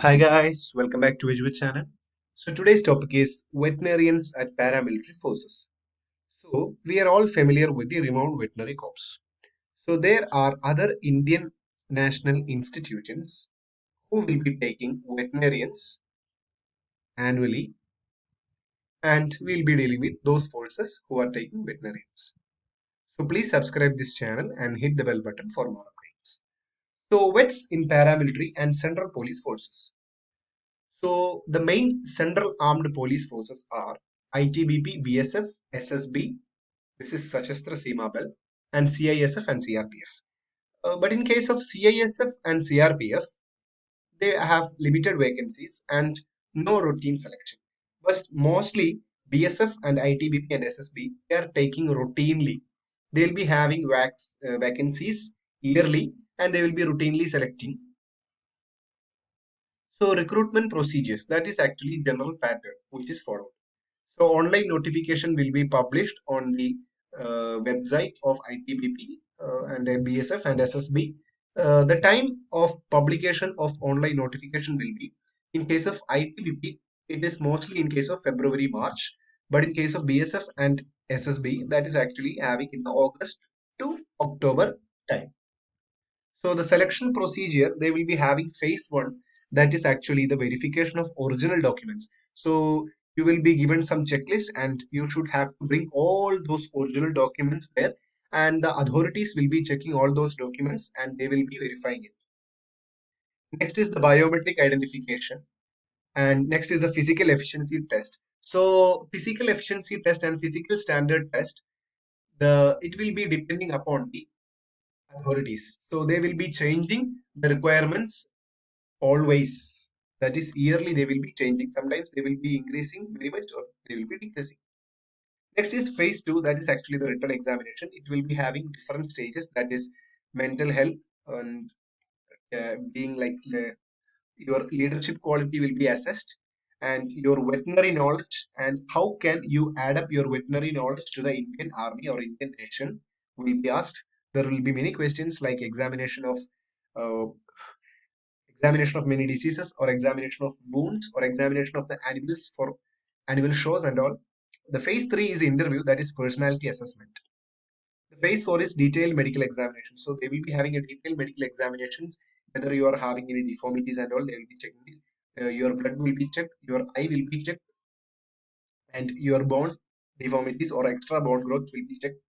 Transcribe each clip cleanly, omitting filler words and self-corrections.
Hi guys, welcome back to Visual channel. So today's topic is veterinarians at paramilitary forces. So we are all familiar with the renowned veterinary corps. So there are other Indian national institutions who will be taking veterinarians annually, and we'll be dealing with those forces who are taking veterinarians. So please subscribe this channel and hit the bell button for more updates. So vets in paramilitary and central police forces. So the main central armed police forces are ITBP, BSF, SSB, this is Sashastra Seema Bal, and CISF and CRPF. But in case of CISF and CRPF, they have limited vacancies and no routine selection. But mostly BSF and ITBP and SSB, they are taking routinely. They'll be having vacancies yearly and they will be routinely selecting. So recruitment procedures, that is actually general pattern which is followed. So online notification will be published on the website of ITBP and BSF and SSB. The time of publication of online notification will be, in case of ITBP, it is mostly in case of February, March, but in case of BSF and SSB, that is actually having in the August to October time. So the selection procedure, they will be having phase one, that is actually the verification of original documents. So you will be given some checklist and you should have to bring all those original documents there, and the authorities will be checking all those documents and they will be verifying it. Next is the biometric identification, and next is the physical efficiency test. So physical efficiency test and physical standard test, the it will be depending upon the authorities. So they will be changing the requirements always. That is yearly they will be changing. Sometimes they will be increasing very much or they will be decreasing. Next is phase two, that is actually the written examination. It will be having different stages, that is mental health and being like your leadership quality will be assessed, and your veterinary knowledge and how can you add up your veterinary knowledge to the Indian Army or Indian nation will be asked. There will be many questions like uh, examination of many diseases or examination of wounds or examination of the animals for animal shows and all. The phase 3 is interview, that is personality assessment. The phase 4 is detailed medical examination. So they will be having a detailed medical examinations, whether you are having any deformities and all, they will be checking it. Your blood will be checked, your eye will be checked, and your bone deformities or extra bone growth will be checked.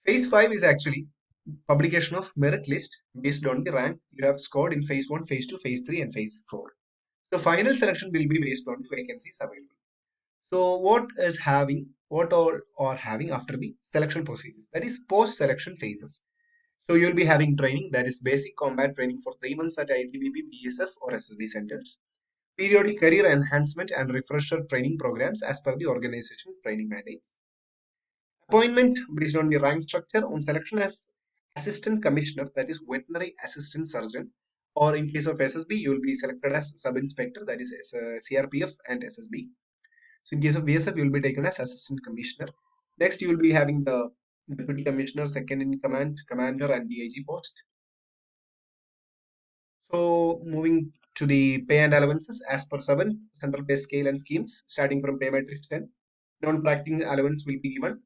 Phase 5 is actually publication of merit list based on the rank you have scored in phase 1, phase 2, phase 3, and phase 4. The final selection will be based on the vacancies available. So what all are having after the selection procedures? That is post-selection phases. So you'll be having training, that is basic combat training for 3 months at ITBP, BSF or SSB centers. Periodic career enhancement and refresher training programs as per the organization training mandates. Appointment based on the rank structure on selection as assistant commissioner, that is veterinary assistant surgeon, or in case of SSB, you will be selected as sub inspector, that is CRPF and SSB. So in case of BSF, you will be taken as assistant commissioner. Next, you will be having the deputy commissioner, second in command, commander, and DIG post. So moving to the pay and allowances as per 7 central pay scale and schemes, starting from pay matrix 10. Non-practicing allowance will be given,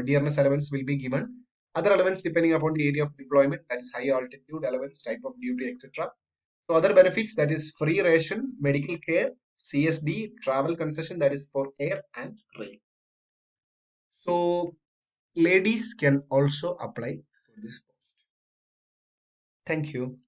dearness allowance will be given. Other allowance depending upon the area of deployment, that is high altitude allowance, type of duty, etc. So other benefits, that is free ration, medical care, CSD, travel concession, that is for air and rail. So ladies can also apply for this post. Thank you.